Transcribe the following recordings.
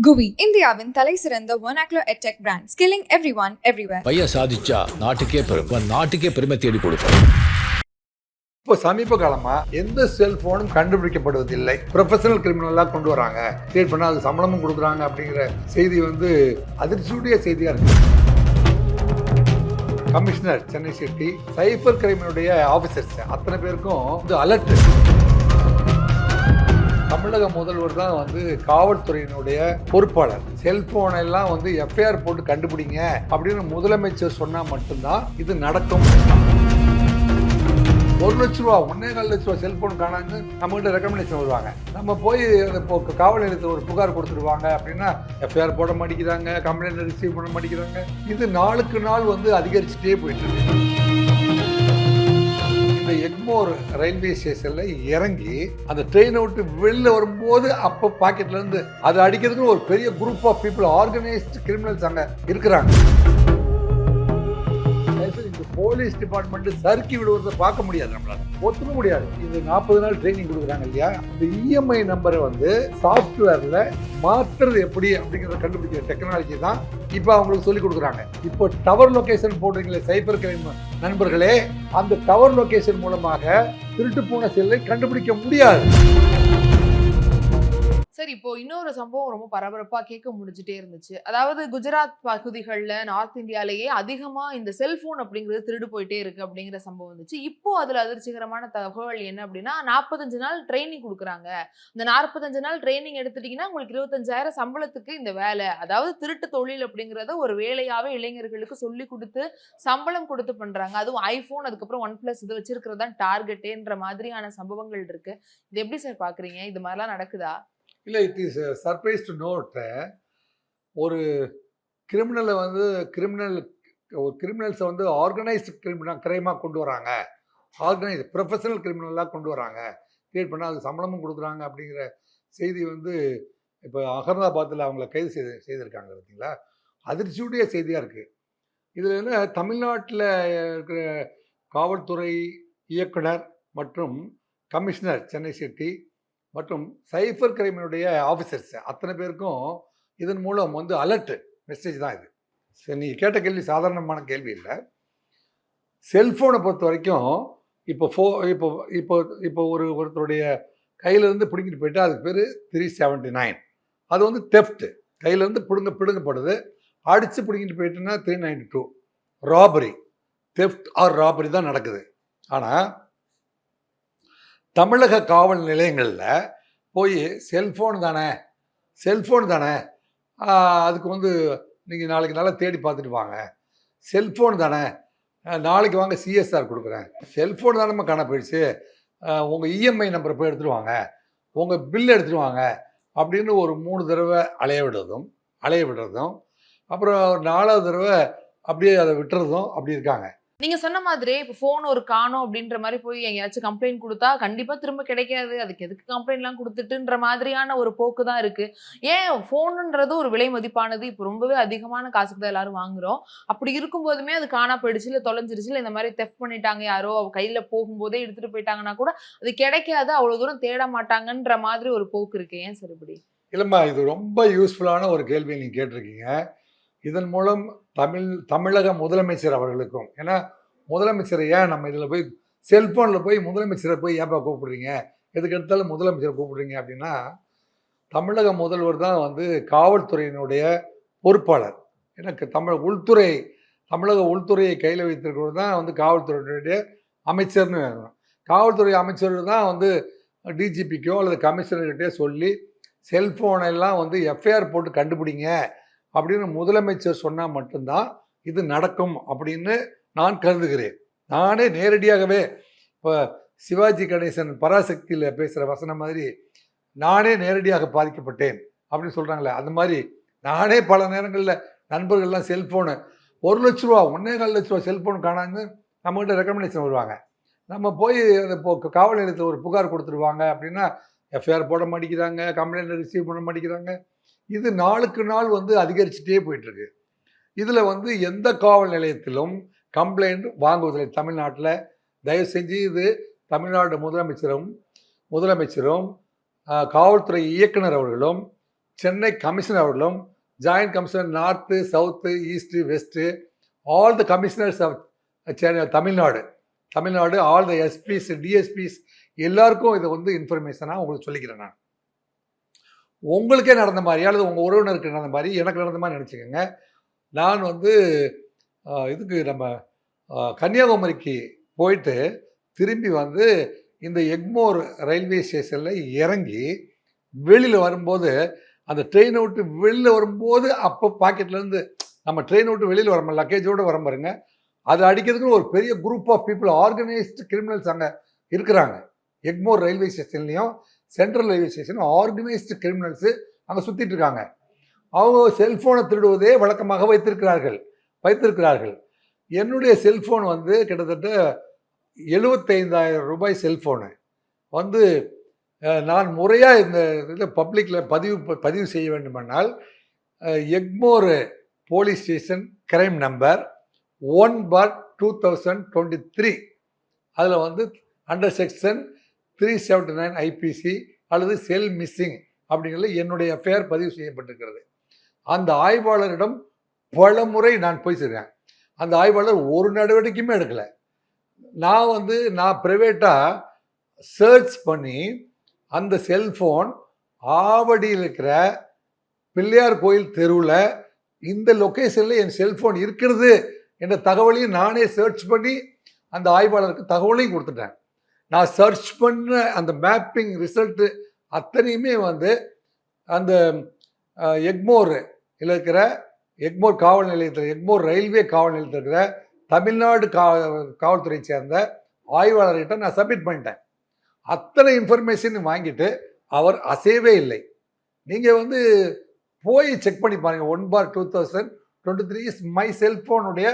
குவி இந்தியாவின் தலை சிறந்த vernacular edtech brand, skilling everyone everywhere. பையன் சாதிச்சா நாட்டுக்கே பெருமை தேடி கொடுப்பார். இப்போ சமீப காலமா எந்த செல்போனும் கண்டுபிடிக்கப்படுவதில்லை, ப்ரொஃபஷனல் கிரிமினலாக கொண்டு வராங்க, கிரியேட் பண்ண அது சம்பளமும் கொடுக்குறாங்க அப்படிங்கிற செய்தி அதிர்ச்சியுடைய செய்தியா இருக்கு. கமிஷனர் சென்னை சிட்டி சைபர் கிரைமினுடைய ஆபீசர்ஸ் அத்தனை பேருக்கும் அலர்ட். தமிழக முதல்வர் தான் காவல்துறையினுடைய பொறுப்பாளர். செல்போன் எல்லாம் எஃப்ஐஆர் போட்டு கண்டுபிடிங்க அப்படின்னு முதலமைச்சர் சொன்னா மட்டும்தான் இது நடக்கும். 1 லட்ச ரூபா 1.25 லட்ச ரூபா செல்போன் காணான்னு நம்ம கிட்ட ரெக்கமெண்டேஷன் வருவாங்க. நம்ம போய் காவல் நிலையத்தில் ஒரு புகார் கொடுத்துருவாங்க அப்படின்னா எஃப்ஐஆர் போட மாட்டேங்கிறாங்க, கம்ப்ளைண்ட் ரிசீவ் பண்ண மாட்டேங்கிறாங்க. இது நாளுக்கு நாள் அதிகரிச்சுட்டே போயிட்டு இருக்கு. இந்த எக்மோர் ரயில்வே ஸ்டேஷன்ல இறங்கி அந்த ட்ரெயினை விட்டு வெளில வரும்போது அப்போ பாக்கெட்ல இருந்து அதை அடிக்கிறதுக்கு ஒரு பெரிய group of people, organised criminals அங்க இருக்கிறாங்க. போலீஸ் டிபார்ட்மெண்ட் சறுக்கி விடுவதை பார்க்க முடியாது, நம்மளால ஒத்துக்க முடியாது. இது 40 நாள் ட்ரைனிங் கொடுக்குறாங்க இல்லையா, இந்த இஎம்ஐ நம்பரை சாஃப்ட்வேர்ல மாற்றுறது எப்படி அப்படிங்கிறத கண்டுபிடிக்கிற டெக்னாலஜி தான் இப்போ அவங்களுக்கு சொல்லி கொடுக்குறாங்க. இப்போ டவர் லொகேஷன் போடுறீங்களே சைபர் கிரைம் நண்பர்களே, அந்த டவர் லொகேஷன் மூலமாக திருட்டு போன செல்லை கண்டுபிடிக்க முடியாது. சரி, இப்போ இன்னொரு சம்பவம் ரொம்ப பரபரப்பா கேட்க முடிஞ்சுட்டே இருந்துச்சு. அதாவது குஜராத் பகுதிகளில் நார்த் இந்தியாலேயே அதிகமா இந்த செல்போன் அப்படிங்கிறது திருடு போயிட்டே இருக்கு அப்படிங்கிற சம்பவம் வந்துச்சு. இப்போ அதுல அதிர்ச்சிகரமான தகவல் என்ன அப்படின்னா, 45 நாள் ட்ரைனிங் கொடுக்குறாங்க. இந்த 45 நாள் ட்ரைனிங் எடுத்துட்டீங்கன்னா உங்களுக்கு 25,000 சம்பளத்துக்கு இந்த வேலை, அதாவது திருட்டு தொழில் அப்படிங்கிறத ஒரு வேலையாவே இளைஞர்களுக்கு சொல்லி கொடுத்து சம்பளம் கொடுத்து பண்றாங்க. அதுவும் ஐபோன், அதுக்கப்புறம் OnePlus இது வச்சிருக்கிறதா டார்கெட்டேன்ற மாதிரியான சம்பவங்கள் இருக்கு. இது எப்படி சார் பாக்குறீங்க? இது மாதிரிலாம் நடக்குதா? இல்லை, it is surprise to note. ஒரு கிரிமினலை கிரிமினல்ஸை ஆர்கனைஸ்டு கிரைமாக கொண்டு வராங்க, ஆர்கனைஸ் ப்ரொஃபஷனல் கிரிமினலாக கொண்டு வராங்க, கிரியேட் பண்ணால் அது சம்பளமும் கொடுக்குறாங்க அப்படிங்கிற செய்தி இப்போ அகமதாபாத்தில் அவங்கள கைது செய்திருக்காங்க பார்த்தீங்களா. அதிர்ச்சியுடைய செய்தியாக இருக்குது. இதில் என்ன, தமிழ்நாட்டில் இருக்கிற காவல்துறை இயக்குனர் மற்றும் கமிஷனர் சென்னை சிட்டி மற்றும் சைபர் கிரைமினுடைய ஆஃபீஸர்ஸ் அத்தனை பேருக்கும் இதன் மூலம் அலர்ட் மெசேஜ் தான் இது. சரி, நீங்கள் கேட்ட கேள்வி சாதாரணமான கேள்வி இல்லை. செல்ஃபோனை பொறுத்த வரைக்கும் இப்போ ஒருத்தருடைய கையிலேருந்து பிடிங்கிட்டு போயிட்டு அதுக்கு பேர் 379. அது தெஃப்ட், கையிலேருந்து பிடுங்கப்படுது. அடித்து பிடிங்கிட்டு போயிட்டுன்னா 392. ராபரி, தெஃப்ட் ஆர் ராபரி தான் நடக்குது. ஆனால் தமிழக காவல் நிலையங்களில் போய் செல்ஃபோன் தானே அதுக்கு நீங்கள் நாளைக்கு நல்லா தேடி பார்த்துட்டு வாங்க, செல்ஃபோன் தானே நாளைக்கு வாங்க சிஎஸ்ஆர் கொடுக்குறேன், செல்ஃபோன் தானே காண போயிடுச்சு, உங்கள் இஎம்ஐ நம்பரை போய் எடுத்துகிட்டு வாங்க, உங்கள் பில் எடுத்துகிட்டு வாங்க அப்படின்னு ஒரு 3 தடவை அலைய விடுறதும் அப்புறம் 4வது தடவை அப்படியே அதை விட்டுறதும் அப்படி இருக்காங்க. நீங்க சொன்ன மாதிரி இப்போ போன் ஒரு காணோம் அப்படின்ற மாதிரி போய் எங்கேயாச்சும் கம்ப்ளைண்ட் கொடுத்தா கண்டிப்பா திரும்ப கிடைக்காது, அதுக்கு எதுக்கு கம்ப்ளைண்ட்லாம் கொடுத்துட்டுன்ற மாதிரியான ஒரு போக்கு தான் இருக்கு. ஏன் போனுன்றது ஒரு விலை மதிப்பானது, இப்போ ரொம்பவே அதிகமான காசுக்கு தான் எல்லாரும் வாங்குறோம். அப்படி இருக்கும்போதுமே அது காணா போயிடுச்சு, இல்லை தொலைஞ்சிருச்சு, இல்லை இந்த மாதிரி தெஃப்ட் பண்ணிட்டாங்க, யாரோ கையில போகும்போதே எடுத்துட்டு போயிட்டாங்கன்னா கூட அது கிடைக்காது, அவ்வளவு தூரம் தேட மாட்டாங்கன்ற மாதிரி ஒரு போக்கு இருக்கு. ஏன் சார் இப்படி? இல்லம்மா, இது ரொம்ப யூஸ்ஃபுல்லான ஒரு கேள்வி நீங்க கேட்டிருக்கீங்க. இதன் மூலம் தமிழக முதலமைச்சர் அவர்களுக்கும், ஏன்னா முதலமைச்சரை ஏன் நம்ம இதில் போய் செல்ஃபோனில் போய் முதலமைச்சரை போய் ஏப்பா கூப்பிடுறீங்க, எதுக்கு எடுத்தாலும் முதலமைச்சரை கூப்பிடுறீங்க அப்படின்னா, தமிழக முதல்வர் தான் காவல்துறையினுடைய பொறுப்பாளர். ஏன்னா தமிழக உள்துறையை கையில் வைத்திருக்கிறது தான் காவல்துறையினுடைய அமைச்சர்னு வேணும். காவல்துறை அமைச்சர் தான் டிஜிபிக்கோ அல்லது கமிஷனர்கிட்டே சொல்லி செல்ஃபோனெல்லாம் எஃப்ஐஆர் போட்டு கண்டுபிடிங்க அப்படின்னு முதலமைச்சர் சொன்னால் மட்டும்தான் இது நடக்கும் அப்படின்னு நான் கருதுகிறேன். நானே நேரடியாகவே இப்போ சிவாஜி கணேசன் பராசக்தியில் பேசுகிற வசனம் மாதிரி நானே நேரடியாக பாதிக்கப்பட்டேன் அப்படின்னு சொல்கிறாங்களே, அந்த மாதிரி நானே பல நேரங்களில் நண்பர்கள்லாம் செல்ஃபோனு 1 லட்ச ரூபா 1.25 லட்ச ரூபா செல்ஃபோன் காணான்னு நம்மகிட்ட ரெக்கமெண்டேஷன் வருவாங்க. நம்ம போய் காவல் நிலையத்தில் ஒரு புகார் கொடுத்துருவாங்க அப்படின்னா எஃப்ஐஆர் போட மாட்டேங்கிறாங்க, கம்ப்ளைண்ட் ரிசீவ் பண்ண மாட்டேங்கிறாங்க. இது நாளுக்கு நாள் அதிகரிச்சுட்டே போயிட்டுருக்கு. இதில் எந்த காவல் நிலையத்திலும் கம்ப்ளைண்ட் வாங்குவதில்லை தமிழ்நாட்டில். தயவு செஞ்சு இது தமிழ்நாடு முதலமைச்சரும் காவல்துறை இயக்குனர் அவர்களும் சென்னை கமிஷனர் அவர்களும், joint commissioner north, south, east, west, all the commissioners of Tamil Nadu, all the SPs, DSPs எல்லாருக்கும் இதை வந்து இன்ஃபர்மேஷனாக உங்களுக்கு சொல்லிக்கிறேன். உங்களுக்கே நடந்த மாதிரி அல்லது உங்கள் உறவினருக்கு நடந்த மாதிரி எனக்கு நடந்த மாதிரி நினச்சிக்கோங்க. நான் வந்து இதுக்கு நம்ம கன்னியாகுமரிக்கு போயிட்டு திரும்பி வந்து இந்த எக்மோர் ரயில்வே ஸ்டேஷனில் இறங்கி வெளியில் வரும்போது, அந்த ட்ரெயினை விட்டு வெளியில் வரும்போது அப்போ பாக்கெட்லேருந்து நம்ம ட்ரெயினை விட்டு வெளியில் வர லக்கேஜோடு வர பாருங்க, அதை அடிக்கிறதுக்கு ஒரு பெரிய group of people, organised criminals அங்கே இருக்கிறாங்க. எக்மோர் ரயில்வே ஸ்டேஷன்லேயும் சென்ட்ரல் ரயில்வே ஸ்டேஷனும் ஆர்கனைஸ்டு கிரிமினல்ஸு அங்கே சுற்றிட்டு இருக்காங்க. அவங்க செல்ஃபோனை திருடுவதே வழக்கமாக வைத்திருக்கிறார்கள். என்னுடைய செல்ஃபோன் வந்து கிட்டத்தட்ட 75,000 ரூபாய் செல்ஃபோனு வந்து நான் முறையாக இந்த இதில் பப்ளிக்கில் பதிவு செய்ய வேண்டுமென்றால் Egmore police station crime number 1/2023 அதில் வந்து அண்டர் செக்ஷன் 379 ஐபிசி அல்லது செல் மிஸ்ஸிங் அப்படிங்கிறது என்னுடைய எஃப்ஐஆர் பதிவு செய்யப்பட்டிருக்கிறது. அந்த ஆய்வாளரிடம் பல முறை நான் போய் சேர்றேன். அந்த ஆய்வாளர் ஒரு நடவடிக்கையுமே எடுக்கலை. நான் ப்ரைவேட்டாக சர்ச் பண்ணி அந்த செல்ஃபோன் ஆவடியில் இருக்கிற பிள்ளையார் கோயில் தெருவில் இந்த லொக்கேஷனில் என் செல்ஃபோன் இருக்கிறது என்ற தகவலையும் நானே சர்ச் பண்ணி அந்த ஆய்வாளருக்கு தகவலையும் கொடுத்துட்டேன். நான் சர்ச் பண்ண அந்த மேப்பிங் ரிசல்ட்டு அத்தனையுமே வந்து அந்த எக்மோர் இருக்கிற எக்மோர் காவல் நிலையத்தில், எக்மோர் ரயில்வே காவல் நிலையத்தில் இருக்கிற தமிழ்நாடு காவல்துறையை சேர்ந்த ஆய்வாளர்கிட்ட நான் சப்மிட் பண்ணிட்டேன். அத்தனை இன்ஃபர்மேஷன் வாங்கிட்டு அவர் அசையவே இல்லை. நீங்கள் வந்து போய் செக் பண்ணி பாருங்கள். 1/2023 இஸ் மை செல்ஃபோனுடைய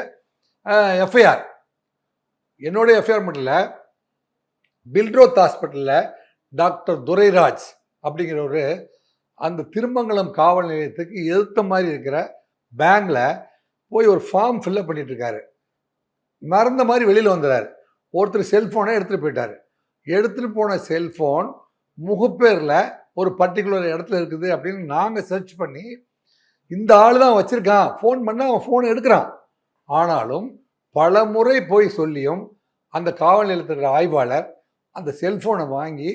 எஃப்ஐஆர். என்னுடைய எஃப்ஐஆர் மட்டும் இல்லை, பில்ட்ரோத் ஹாஸ்பிட்டலில் டாக்டர் துரைராஜ் அப்படிங்கிறவர் அந்த திருமங்கலம் காவல் நிலையத்துக்கு எதிர்த்த மாதிரி இருக்கிற பேங்கில் போய் ஒரு ஃபார்ம் ஃபில்லப் பண்ணிட்டு இருக்காரு. மறந்த மாதிரி வெளியில் வந்துடுறாரு. ஒருத்தர் செல்ஃபோனை எடுத்துகிட்டு போயிட்டார். எடுத்துகிட்டு போன செல்ஃபோன் முகப்பேரில் ஒரு பர்டிகுலர் இடத்துல இருக்குது அப்படின்னு நாங்கள் சர்ச் பண்ணி இந்த ஆள் தான் வச்சுருக்கான், ஃபோன் பண்ணால் அவன் ஃபோனை எடுக்கிறான். ஆனாலும் பல முறை போய் சொல்லியும் அந்த காவல் நிலையத்தில் இருக்கிற ஆய்வாளர் அந்த செல்ஃபோனை வாங்கி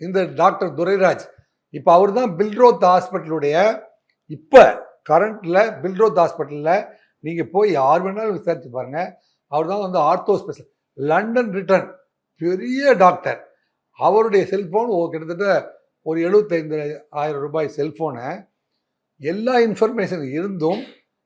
இந்த டாக்டர் துரைராஜ், இப்போ அவர் தான் பில்ட்ரோத் ஹாஸ்பிட்டலுடைய, இப்போ கரண்ட்டில் பில்ட்ரோத் ஹாஸ்பிட்டலில் நீங்கள் போய் யார் வேணாலும் விசாரிச்சு பாருங்கள், அவர் தான் வந்து ஆர்த்தோ ஸ்பெஷல், லண்டன் ரிட்டர்ன் பெரிய டாக்டர். அவருடைய செல்ஃபோன் கிட்டத்தட்ட ஒரு 75,000 ரூபாய் செல்ஃபோனை எல்லா இன்ஃபர்மேஷன் இருந்தும்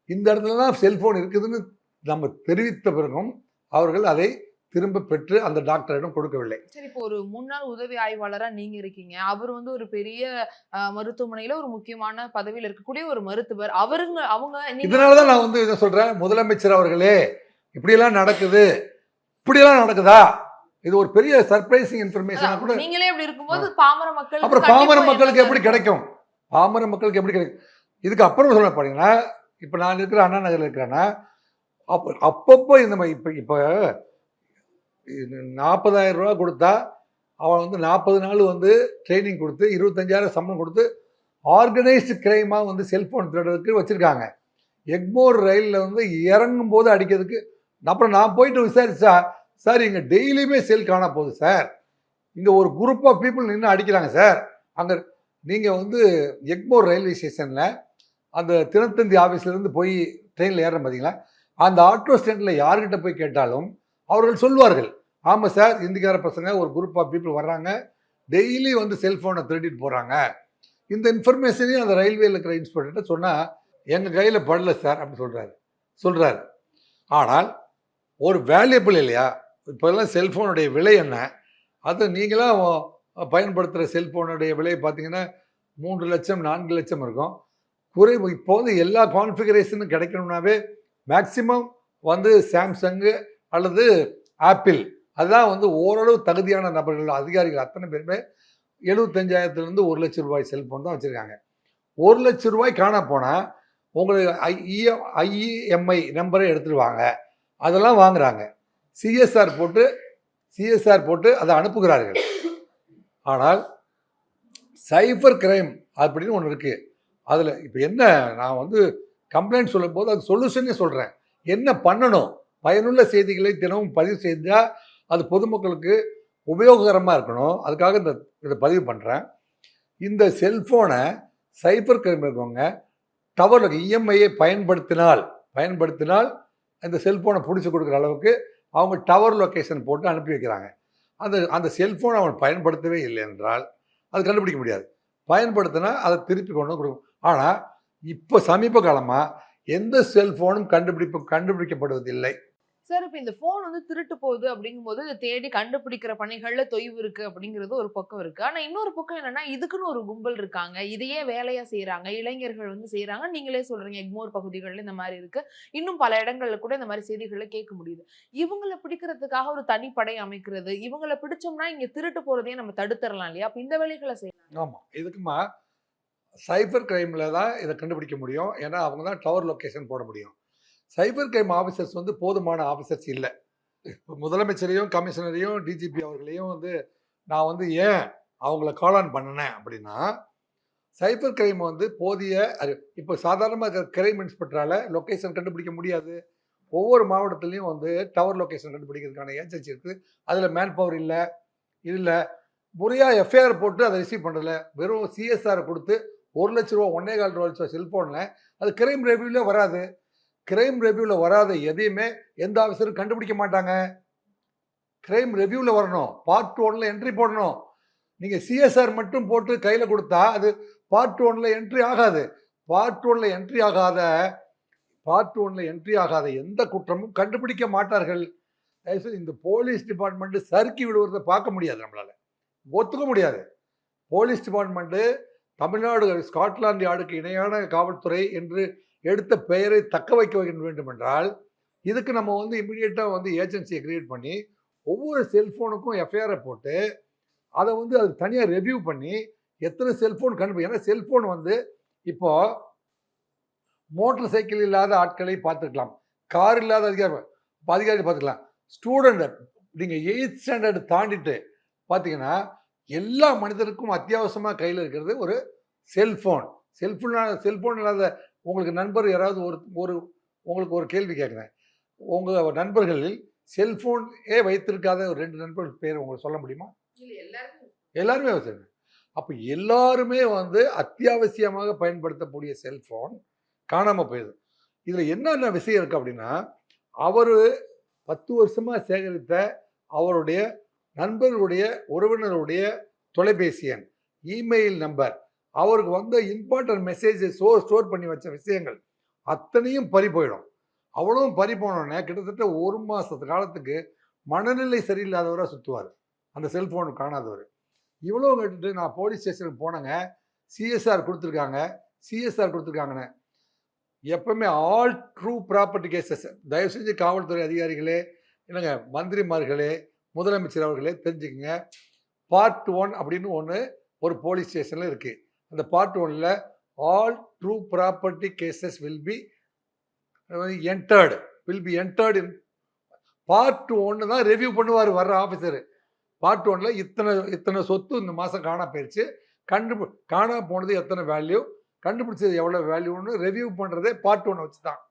இந்த இடத்துல தான் செல்ஃபோன் இருக்குதுன்னு நம்ம தெரிவித்த பிறகும் அவர்கள் அதை திரும்ப பெற்று அந்த டாக்டரிடம் கொடுக்கவில்லை. சரி, இப்போ ஒரு முன்னாள் உதவி ஆய்வாளரா நீங்க இருக்கீங்க. அவர் வந்து ஒரு பெரிய மருத்துவமனையில ஒரு முக்கியமான பதவியில் இருக்கக்கூடிய ஒரு மருத்துவர். அவங்க இதனாலதான் நான் வந்து இதை சொல்றேன், முதலமைச்சர் அவர்களே இப்படியெல்லாம் நடக்குது, இப்படியெல்லாம் நடக்குதா, இது ஒரு பெரிய சர்ப்ரைசிங் இன்ஃபர்மேஷன் கூட நீங்களே இப்படி இருக்கும்போது பாமர மக்கள் அப்புறம் பாமர மக்களுக்கு எப்படி கிடைக்கும்? பாமர மக்களுக்கு எப்படி கிடைக்கும்? இதுக்கு அப்புறம் சொல்ல போனீங்கன்னா, இப்போ நான் இருக்கிற அண்ணா நகரில் இருக்கிறேன்னா அப்பப்போ இந்த மாதிரி இப்போ 40,000 ரூபா கொடுத்தா அவன் வந்து 40 நாள் வந்து ட்ரைனிங் கொடுத்து 25,000 சம்பளம் கொடுத்து ஆர்கனைஸ்டு கிரைமாக வந்து செல்ஃபோன் திருடுறதுக்கு வச்சுருக்காங்க. எக்மோர் ரயிலில் வந்து இறங்கும் போது அடிக்கிறதுக்கு. அப்புறம் நான் போயிட்டு விசாரிச்சா, சார் இங்கே டெய்லியுமே செல் காண போகுது சார், இங்கே ஒரு குரூப் ஆஃப் பீப்புள் நின்று அடிக்கிறாங்க சார். அங்கே நீங்கள் வந்து எக்மோர் ரயில்வே ஸ்டேஷனில் அந்த தினத்தந்தி ஆஃபீஸ்லேருந்து போய் ட்ரெயினில் ஏறுற பார்த்தீங்களா, அந்த ஆட்டோ ஸ்டாண்டில் யார்கிட்ட போய் கேட்டாலும் அவர்கள் சொல்வார்கள், ஆமாம் சார் இந்திக்கார பசங்க ஒரு குரூப் ஆஃப் பீப்புள் வர்றாங்க, டெய்லி வந்து செல்ஃபோனை திருடிட்டு போகிறாங்க. இந்த இன்ஃபர்மேஷனையும் அந்த ரயில்வேயில் இருக்கிற இன்ஸ்பெக்டர்கிட்ட சொன்னால் எங்கள் கையில் படல சார் அப்படின்னு சொல்கிறாரு. ஆனால் ஒரு வேல்யூபிள் இல்லையா? இப்போல்லாம் செல்ஃபோனுடைய விலை என்ன? அது நீங்களாம் பயன்படுத்துகிற செல்ஃபோனுடைய விலை பார்த்தீங்கன்னா 3 லட்சம் 4 லட்சம் இருக்கும். குறைவு இப்போது எல்லா கான்ஃபிகரேஷனும் கிடைக்கணும்னாவே மேக்சிமம் வந்து சாம்சங்கு அல்லது ஆப்பிள், அதுதான் வந்து ஓரளவு தகுதியான நபர்கள், அதிகாரிகள் அத்தனை பேருமே 75,000 1 லட்சம் ரூபாய் செல்ஃபோன் தான் வச்சுருக்காங்க. 1 லட்சம் ரூபாய் காண போனால் உங்களுக்கு ஐஇஎம்ஐ நம்பரை எடுத்துடுவாங்க, அதெல்லாம் வாங்குறாங்க. சிஎஸ்ஆர் போட்டு அதை அனுப்புகிறார்கள். ஆனால் சைபர் கிரைம் அப்படின்னு ஒன்று இருக்குது. அதில் இப்போ என்ன, நான் வந்து கம்ப்ளைண்ட் சொல்லும்போது அது சொல்யூஷனே சொல்கிறேன். என்ன பண்ணணும், பயனுள்ள செய்திகளை தினமும் பதிவு செஞ்சால் அது பொதுமக்களுக்கு உபயோககரமாக இருக்கணும். அதுக்காக இதை பதிவு பண்ணுறேன். இந்த செல்ஃபோனை சைபர் கிரைம் இருக்கவங்க டவர் இஎம்ஐயை பயன்படுத்தினால் அந்த செல்ஃபோனை பிடிச்சி கொடுக்குற அளவுக்கு அவங்க டவர் லொக்கேஷன் போட்டு அனுப்பி வைக்கிறாங்க. அந்த செல்ஃபோனை அவன் பயன்படுத்தவே இல்லை என்றால் அது கண்டுபிடிக்க முடியாது. பயன்படுத்தினா அதை திருப்பி கொண்டு வந்து கொடுக்கும். ஆனால் இப்போ சமீப காலமாக எந்த செல்ஃபோனும் கண்டுபிடிக்கப்படுவதில்லை. சார், இப்ப இந்த போன் வந்து திருட்டு போகுது அப்படிங்கும்போது இதை தேடி கண்டுபிடிக்கிற பணிகள்ல தொய்வு இருக்கு அப்படிங்கிறது ஒரு பக்கம் இருக்கு. ஆனா இன்னொரு பக்கம் என்னன்னா, இதுக்குன்னு ஒரு கும்பல் இருக்காங்க, இதையே வேலையா செய்யறாங்க, இளைஞர்கள் வந்து செய்யறாங்க. நீங்களே சொல்றீங்க எக்மோர் பகுதிகளில் இந்த மாதிரி இருக்கு, இன்னும் பல இடங்கள்ல கூட இந்த மாதிரி செய்திகளை கேட்க முடியுது. இவங்களை பிடிக்கிறதுக்காக ஒரு தனிப்படை அமைக்கிறது, இவங்களை பிடிச்சோம்னா இங்க திருட்டு போறதையே நம்ம தடுத்துடலாம் இல்லையா? அப்ப இந்த வேலைகளை செய்யலாம். ஆமாம், இதுக்குமா சைபர் கிரைமில் தான் இதை கண்டுபிடிக்க முடியும். ஏன்னா அவங்க தான் டவர் லொக்கேஷன் போட முடியும். சைபர் கிரைம் ஆஃபீஸர்ஸ் வந்து போதுமான ஆஃபீஸர்ஸ் இல்லை. இப்போ முதலமைச்சரையும் கமிஷனரையும் டிஜிபி அவர்களையும் வந்து நான் வந்து ஏன் அவங்கள கால் ஆன் பண்ணினேன் அப்படின்னா, சைபர் கிரைம் வந்து போதிய இப்போ சாதாரணமாக கிரைம் இன்ஸ்பெக்டரால் லொக்கேஷன் கண்டுபிடிக்க முடியாது. ஒவ்வொரு மாவட்டத்துலேயும் வந்து டவர் லொக்கேஷன் கண்டுபிடிக்கிறதுக்கான ஏஜென்சி இருக்குது. அதில் மேன் பவர் இல்லை. இதில் முறையாக எஃப்ஐஆர் போட்டு அதை ரிசீவ் பண்ணுறதில்ல. வெறும் சிஎஸ்ஆர் கொடுத்து 1 லட்ச ரூபா 1.25 லட்ச ரூபா செல்ஃபோனில் அது கிரைம் ரெவ்யூவில் வராது. கிரைம் ரெவ்யூவில் வராத எதையுமே எந்த ஆஃபீஸரும் கண்டுபிடிக்க மாட்டாங்க. கிரைம் ரெவ்யூவில் வரணும், பார்ட் 1ல் என்ட்ரி போடணும். நீங்கள் சிஎஸ்ஆர் மட்டும் போட்டு கையில் கொடுத்தா அது பார்ட் 1ல் என்ட்ரி ஆகாது. பார்ட் 1ல் என்ட்ரி ஆகாத எந்த குற்றமும் கண்டுபிடிக்க மாட்டார்கள். தயவுசெய்து இந்த போலீஸ் டிபார்ட்மெண்ட்டு சறுக்கி விடுவதை பார்க்க முடியாது, நம்மளால் ஒத்துக்க முடியாது. போலீஸ் டிபார்ட்மெண்ட்டு தமிழ்நாடு ஸ்காட்லாந்து யார்டுக்கு இணையான காவல்துறை என்று எடுத்த பெயரை தக்க வைக்க வேண்டும் என்றால் இதுக்கு நம்ம வந்து இம்மிடியேட்டாக வந்து ஏஜென்சியை கிரியேட் பண்ணி ஒவ்வொரு செல்ஃபோனுக்கும் எஃப்ஐஆரை போட்டு அதை வந்து அது தனியாக ரெவ்யூ பண்ணி எத்தனை செல்ஃபோன் ஏன்னா செல்ஃபோன் வந்து இப்போ மோட்டர் சைக்கிள் இல்லாத ஆட்களை பார்த்துக்கலாம், கார் இல்லாத அதிகாரி பார்த்துக்கலாம். ஸ்டூடெண்ட் நீங்கள் 8th ஸ்டாண்டர்ட் தாண்டிட்டு பார்த்தீங்கன்னா எல்லா மனிதருக்கும் அத்தியாவசியமாக கையில் இருக்கிறது ஒரு செல்ஃபோன். செல்ஃபோன் இல்லாத உங்களுக்கு நண்பர் யாராவது உங்களுக்கு ஒரு கேள்வி கேட்குறேன். உங்கள் நண்பர்களில் செல்ஃபோனே வைத்திருக்காத ஒரு 2 நண்பர்கள் பேர் உங்களுக்கு சொல்ல முடியுமா? எல்லாருமே வச்சுருங்க. அப்போ எல்லாருமே வந்து அத்தியாவசியமாக பயன்படுத்தக்கூடிய செல்ஃபோன் காணாமல் போயிடுது. இதில் என்னென்ன விஷயம் இருக்குது அப்படின்னா, அவர் 10 வருஷமாக சேகரித்த அவருடைய நண்பர்களுடைய உறவினருடைய தொலைபேசி எண், இமெயில் நம்பர், அவருக்கு வந்த இம்பார்ட்டன்ட் மெசேஜை ஸ்டோர் பண்ணி வச்ச விஷயங்கள் அத்தனையும் பறி போயிடும். அவ்வளவும் பறி போனோடனே கிட்டத்தட்ட 1 மாதத்து காலத்துக்கு மனநிலை சரியில்லாதவராக சுற்றுவார் அந்த செல்ஃபோன் காணாதவர். இவ்வளோ கேட்டுட்டு நான் போலீஸ் ஸ்டேஷனுக்கு போனேங்க, சிஎஸ்ஆர் கொடுத்துருக்காங்கன்னு. எப்பவுமே ஆல் ட்ரூ ப்ராப்பர்ட்டி கேசஸ், தயவு செஞ்சு காவல்துறை அதிகாரிகளே, இல்லைங்க மந்திரிமார்களே, முதலமைச்சர் அவர்களே தெரிஞ்சுக்கங்க. பார்ட் 1 அப்படின்னு ஒன்று ஒரு போலீஸ் ஸ்டேஷனில் இருக்குது. அந்த பார்ட் 1ல் all true property cases will be entered in part 1 தான் ரெவ்யூ பண்ணுவார் வர்ற ஆஃபீஸரு. பார்ட் 1ல் இத்தனை சொத்து இந்த மாதம் காணா போயிடுச்சு, காணா போனது எத்தனை வேல்யூ, கண்டுபிடிச்சது எவ்வளோ வேல்யூன்னு ரெவ்யூ பண்ணுறதே பார்ட் 1 வச்சு தான்.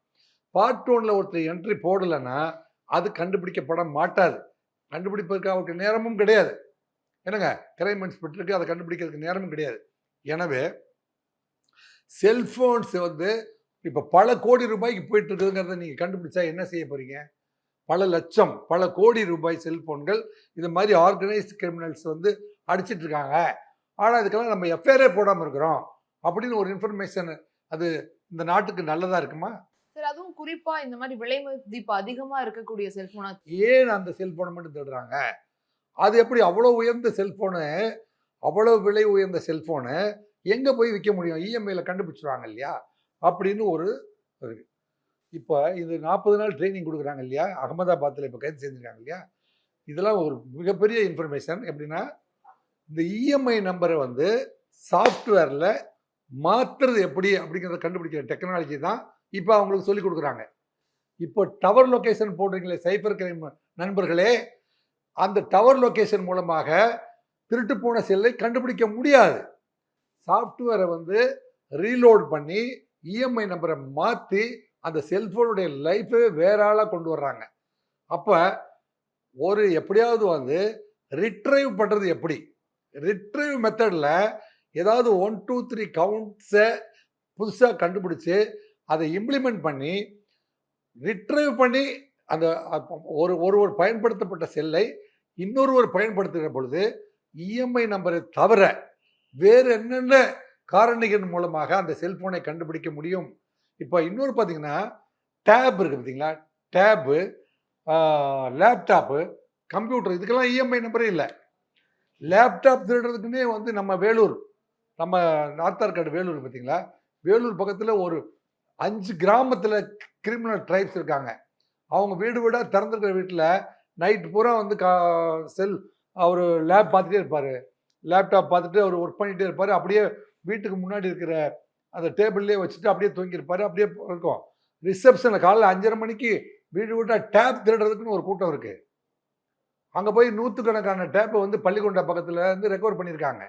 பார்ட் 1ல் ஒருத்தர் என்ட்ரி போடலைன்னா அது கண்டுபிடிக்கப்பட மாட்டாது. கண்டுபிடிப்பதற்கு அவருக்கு நேரமும் கிடையாது. என்னங்க, கிரைம் இன்ஸ்பெக்டருக்கு அதை கண்டுபிடிக்கிறதுக்கு நேரமும் கிடையாது. எனவே செல்ஃபோன்ஸ் வந்து இப்போ பல கோடி ரூபாய்க்கு போயிட்டு இருக்குதுங்கிறத நீங்கள் கண்டுபிடிச்சா என்ன செய்ய போகிறீங்க? பல லட்சம் பல கோடி ரூபாய் செல்ஃபோன்கள் இது மாதிரி ஆர்கனைஸ்டு கிரிமினல்ஸ் வந்து அடிச்சிட்டு இருக்காங்க. ஆனால் இதுக்கெல்லாம் நம்ம எஃப்ஐஆரே போடாமல் இருக்கிறோம் அப்படின்னு ஒரு இன்ஃபர்மேஷன் அது இந்த நாட்டுக்கு நல்லதாக இருக்குமா? சார், அதுவும் குறிப்பா இந்த மாதிரி விலை மதிப்பு அதிகமா இருக்கக்கூடிய செல்போனா ஏன் அந்த செல்ஃபோனை மட்டும் தேடுறாங்க? அது எப்படி அவ்வளோ உயர்ந்த செல்ஃபோனு, அவ்வளோ விலை உயர்ந்த செல்ஃபோனு எங்கே போய் விற்க முடியும்? இஎம்ஐயில் கண்டுபிடிச்சிருவாங்க இல்லையா அப்படின்னு ஒரு இருக்குது. இப்போ இது 40 நாள் ட்ரைனிங் கொடுக்குறாங்க இல்லையா, அகமதாபாத்தில் இப்போ கைது செஞ்சுருக்காங்க இல்லையா, இதெல்லாம் ஒரு மிகப்பெரிய இன்ஃபர்மேஷன். எப்படின்னா, இந்த இஎம்ஐ நம்பரை வந்து சாஃப்ட்வேரில் மாற்றுறது எப்படி அப்படிங்கிறத கண்டுபிடிக்கிற டெக்னாலஜி தான் இப்போ அவங்களுக்கு சொல்லிக் கொடுக்குறாங்க. இப்போ டவர் லொக்கேஷன் போடுறீங்களே சைபர் கிரைம் நண்பர்களே, அந்த டவர் லொக்கேஷன் மூலமாக திருட்டு போன செல்லை கண்டுபிடிக்க முடியாது. சாஃப்ட்வேரை வந்து ரீலோட் பண்ணி இஎம்ஐ நம்பரை மாற்றி அந்த செல்ஃபோனுடைய லைஃபே வேற ஆளாக கொண்டு வர்றாங்க. அப்போ ஒரு எப்படியாவது வந்து ரிட்ரைவ் பண்ணுறது எப்படி, ரிட்ரைவ் மெத்தடில் ஏதாவது 1 2 3 கவுண்ட்ஸை புதுசாக கண்டுபிடிச்சி அதை இம்ப்ளிமெண்ட் பண்ணி ரிட்ரைவ் பண்ணி அந்த ஒருவர் பயன்படுத்தப்பட்ட செல்லை இன்னொருவர் பயன்படுத்துகிற பொழுது இஎம்ஐ நம்பரை தவிர வேறு என்னென்ன காரணிகள் மூலமாக அந்த செல்ஃபோனை கண்டுபிடிக்க முடியும். இப்போ இன்னொரு பார்த்தீங்கன்னா டேப் இருக்குது பார்த்தீங்களா, டேபு, லேப்டாப்பு, கம்ப்யூட்டர், இதுக்கெல்லாம் இஎம்ஐ நம்பரே இல்லை. லேப்டாப் திருடுறதுக்குன்னே வந்து நம்ம வேலூர், நம்ம நார்த்தார்காடு வேலூர் பார்த்தீங்களா, வேலூர் பக்கத்தில் ஒரு 5 கிராமத்தில் கிரிமினல் ட்ரைப்ஸ் இருக்காங்க. அவங்க வீடு வீடாக திறந்துருக்கிற வீட்டில் நைட் பூரா வந்து அவர் லேப் பார்த்துட்டே இருப்பார், லேப்டாப் பார்த்துட்டு அவர் ஒர்க் பண்ணிகிட்டே இருப்பார். அப்படியே வீட்டுக்கு முன்னாடி இருக்கிற அந்த டேபிள்லேயே வச்சுட்டு அப்படியே தூங்கியிருப்பார். அப்படியே இருக்கும். ரிசப்ஷனில் காலையில் 5:30 மணிக்கு வீடு வீட்டாக டேப் திருடுறதுக்குன்னு ஒரு கூட்டம் இருக்குது. அங்கே போய் 100கணக்கான டேப்பை வந்து பள்ளிக்கொண்டா பக்கத்தில் வந்து ரெக்கவர் பண்ணியிருக்காங்க.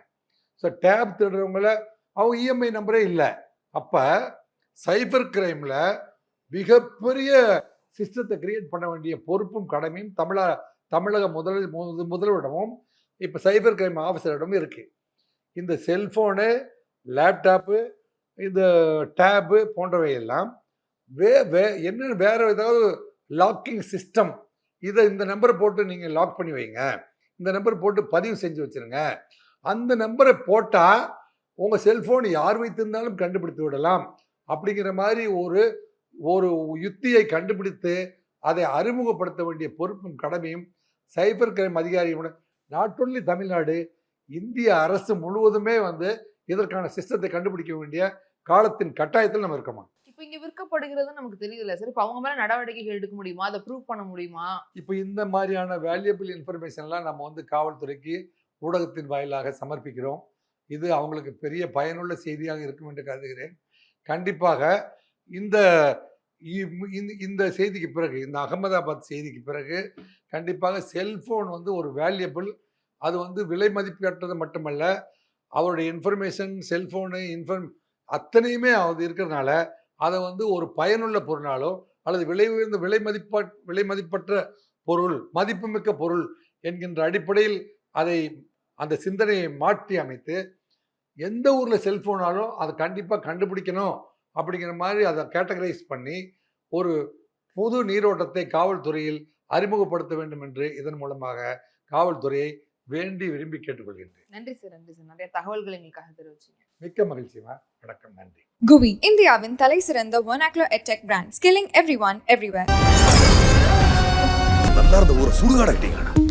ஸோ டேப் திருடுறவங்கள அவங்க இஎம்ஐ நம்பரே இல்லை. அப்போ சைபர் கிரைமில் மிகப்பெரிய சிஸ்டத்தை கிரியேட் பண்ண வேண்டிய பொறுப்பும் கடமையும் தமிழக முதல்வரிடமும் இப்போ சைபர் கிரைம் ஆஃபீஸரிடமும் இருக்குது. இந்த செல்ஃபோனு, லேப்டாப்பு, இந்த டேபு போன்றவை எல்லாம் என்னென்ன வேறு ஏதாவது லாக்கிங் சிஸ்டம், இந்த நம்பரை போட்டு நீங்கள் லாக் பண்ணி வைங்க, இந்த நம்பர் போட்டு பதிவு செஞ்சு வச்சுருங்க, அந்த நம்பரை போட்டால் உங்கள் செல்ஃபோன் யார் வைத்திருந்தாலும் கண்டுபிடித்து விடலாம் அப்படிங்கிற மாதிரி ஒரு யுத்தியை கண்டுபிடித்து அதை அறிமுகப்படுத்த வேண்டிய பொறுப்பும் கடமையும் சைபர் கிரைம் அதிகாரியோட நாட் ஒன்லி தமிழ்நாடு, இந்திய அரசு முழுவதுமே வந்து இதற்கான சிஸ்டத்தை கண்டுபிடிக்க வேண்டிய காலத்தின் கட்டாயத்தில் நம்ம இருக்கோமா. இப்போ இங்க விற்கப்படுகிறது நமக்கு தெரியல சார். இப்போ அவங்க மேல நடவடிக்கைகள் எடுக்க முடியுமா, அதை ப்ரூவ் பண்ண முடியுமா? இப்போ இந்த மாதிரியான வேல்யூபிள் இன்ஃபர்மேஷன்லாம் நம்ம வந்து காவல்துறைக்கு ஊடகத்தின் வாயிலாக சமர்ப்பிக்கிறோம். இது அவங்களுக்கு பெரிய பயனுள்ள செய்தியாக இருக்கும் என்று கருதுகிறேன். கண்டிப்பாக இந்த செய்திக்கு பிறகு, இந்த அகமதாபாத் செய்திக்கு பிறகு கண்டிப்பாக செல்ஃபோன் வந்து ஒரு வேல்யூபிள், அது வந்து விலை மதிப்பற்றது மட்டுமல்ல, அவருடைய இன்ஃபர்மேஷன், செல்ஃபோனு, அத்தனையுமே அது இருக்கிறதுனால அதை வந்து ஒரு பயனுள்ள பொருளாலோ அல்லது விலை உயர்ந்த விலை மதிப்பற்ற பொருள், மதிப்புமிக்க பொருள் என்கின்ற அடிப்படையில் அந்த சிந்தனையை மாற்றி அமைத்து எந்த ஊரில் செல்ஃபோனாலும் அதை கண்டிப்பாக கண்டுபிடிக்கணும் அப்படிங்கிற மாதிரி அதை கேட்டகரைஸ் பண்ணி ஒரு புது நீரோட்டத்தை காவல்துறையில் அறிமுகப்படுத்த வேண்டும் என்று இதன் மூலமாக காவல்துறையை வேண்டி விரும்பி கேட்டுக்கொள்கின்றேன். நன்றி சார், நன்றி சார். நிறைய தகவல்கள் எங்களுக்காக தெரிவிச்சீங்க. மிக்க மகிழ்ச்சிமா. வணக்கம், நன்றி. GUVI, இந்தியாவின் தலை சிறந்த vernacular edtech brand, skilling everyone everywhere. நல்லா இருந்த ஒரு சுடுகாடாயிட்டீங்க.